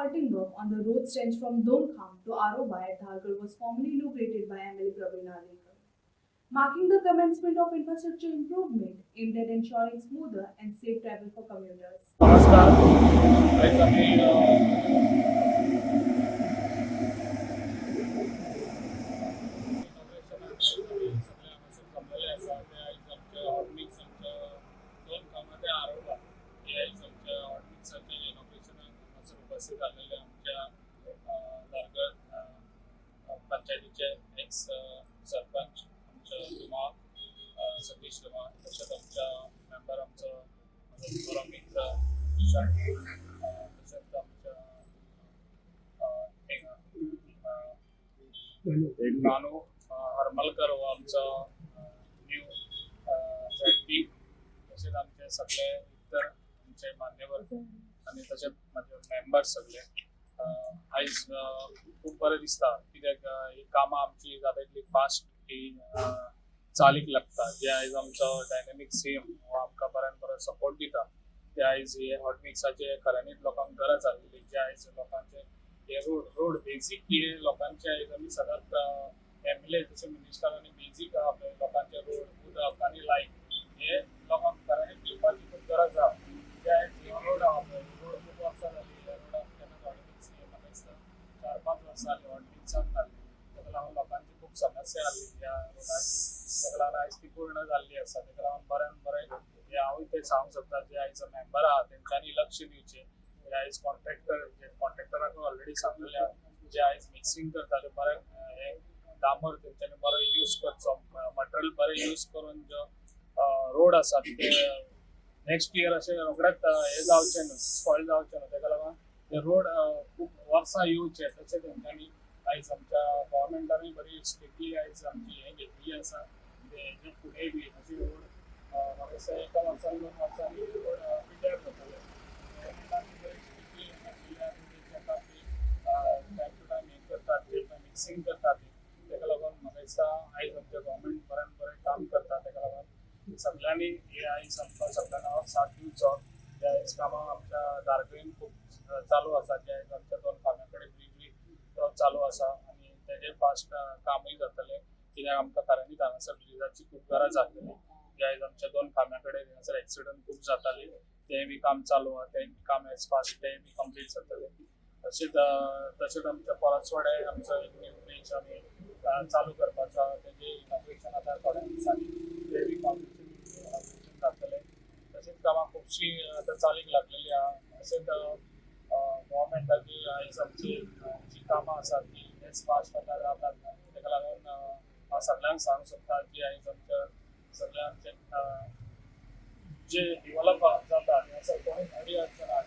asphalting work on the road stretch from Domkham to Aroba at Dharkar was formally inaugurated by MLA Praveen Adekar, marking the commencement of infrastructure improvement aimed at ensuring smoother and safe travel for commuters. नमस्कार. आज आम्ही जमलेले असा ते आयज आमच्या hot mix आमच्या दोन कामांचे आरोप हे आयज आमच्या हॉटमिक्साचे इनॉग्रेशनाक हांगासर उपस्थित जाल्लेले आमच्या दारगळ पंचायतीचे एक्स सरपंच आमच्या दिमाग सतीश दिमाग तशेंच आमच्या मेंबर आमचो बरो मित्र ईशान तशेंच आमच्या एक नानू हरमलकर हो आमचो न्यू झेडपी तशेंच आमचे सगळे इतर आमचे मान्यवर आनी तशेंच म्हाजे मेंबर्स सगळे आयज खूब बरें दिसता कित्याक ही कामां आमची जाता तितली फास्ट ही चालीक लागता जे आयज आमचो डायनेमीक सीएम हो आमकां बऱ्यान बरो सपोर्ट दिता ते आयज हे हॉटमिक्साचे खऱ्यांनीच लोकांक गरज आसलेली जे आयज लोकांचे हे रोड बेजीक हे लोकांचे आयज आमी सदांच एमएलए तशें मिनिस्टरांनी बेजीक लोकांचे रोड उदक आनी लायट हे लोकांक खऱ्यांनीच दिवपाची खूब गरज आसा जे आयज हे रोड आहा पळय रोड खूब वर्सां जाली ह्या रोडाक केन्ना हॉटमिक्स म्हाका दिसता 4-5 वर्सां जाली हॉटमिक्सान घाल्ली ताका लागून लोकांची खूब समस्या आसली ह्या रोडाची ताका लागून आयज ती पूर्ण जाल्ली आसा ताका लागून बऱ्यान बरें हे हांवूय ते सांगूंक सोदता जे आयज मेंबर आहा तेंच्यांनी लक्ष दिवचें जे आयज कॉन्ट्रॅक्टराक ऑलरेडी सांगलेले आहा जे आयज मिक्सिंग करता ते बरें हे डांबर तेंच्यांनी बरो यूज करचो मटेरियल बरें यूज करून जो रोड आसा ते नेक्स्ट इयर अशें रोखडेंच हे जावचें न्हू स्पॉयल जावचें न्हू ताका लागून हे रोड खूब वर्सां येवचे तशें तेंच्यांनी आयज आमच्या गव्हर्मेंटानूय बरी स्ट्रिक्टली आयज आमची हे घेतलेली आसा हेजे फुडें बी अशी रोड म्हाका दिसता 1 वर्सान 2 वर्सांनी रोड पिड्ड्यार जातले गव्हर्मेंटान बरी स्ट्रिक्टली टायम टू टायम हे करतात ते मिक्सिंग करतात ताका लागून म्हाका दिसता आयज आमचें गव्हर्मेंट बऱ्यान बरें काम करता ताका लागून सगळ्यांनी हे आयज आमकां सगळ्यांक हांव साथ दिवचो जे आयज कामां आमच्या दारगळीन खूब चालू आसा जे आयज आमच्या 2 काम्यां कडेन ब्रिजूय चालू आसा आनी तेजे फास्ट कामूय जातलें कित्याक आमकां खऱ्यांनीच हांगासर ब्रिजाची खूब गरज आसलेली जे आयज आमच्या 2 काम्यां कडेन हांगासर एक्सिडंट खूब जाताले तें बी काम चालू आहा तें काम एज फास्ट तें बी कंप्लीट जातलें तशेंच आमच्या परसवाडे आमचो एक न्यू ब्रीज आमी चालू करपाचो आहा तेजे इनॉग्रेशन आतां थोड्या दिसांनी तें बी इनॉग्रेशन जातलें तशेंच कामां खुबशीं आतां चालीक लागलेलीं आहा तशेंच गव्हर्मेंटाची आयज आमची जी कामां आसात ती एज फास्ट आतां जातात ताका लागून हांव सगळ्यांक सांगूंक सोदता जी आयज आमच्या सगळ्या आमचे जे डेवलप जाता हांगासर कोणूय घडी अडचण ना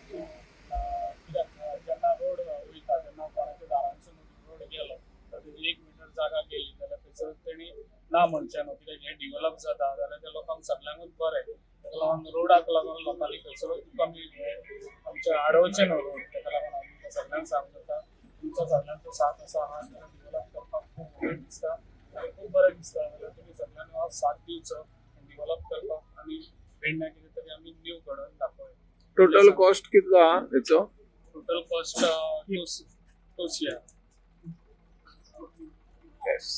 कित्याक जेन्ना रोड वयता तेन्ना कोणाच्या दारांसून रोड गेलो तर तेजी 1 मिटर जागा गेली जाल्यार थंयसर तेणी ना म्हणचें न्हू कित्याक हें डेवलप जाता जाल्यार ते लोकांक सगळ्यांकूच बरें ताका लागून रोडाक लागून लोकांनी थंयसरूच कमी आमचे आडोवचें न्हू रोड ताका लागून हांव तुमकां सगळ्यांक सांगूंक सोदता तुमचो सगळ्यांचो साथ आसा हा डेवलप करपाक खूब बरें दिसता आनी खूब बरें दिसता जाल्यार तुमी सगळ्यांनी हो साथ दिवचो डेवलप करपाक आनी केन्ना कितें तरी आमी न्यू घडोवन दाखोवया टोटल कॉस्ट कितलो आहा हेचो टोटल कॉस्ट 2 CR येस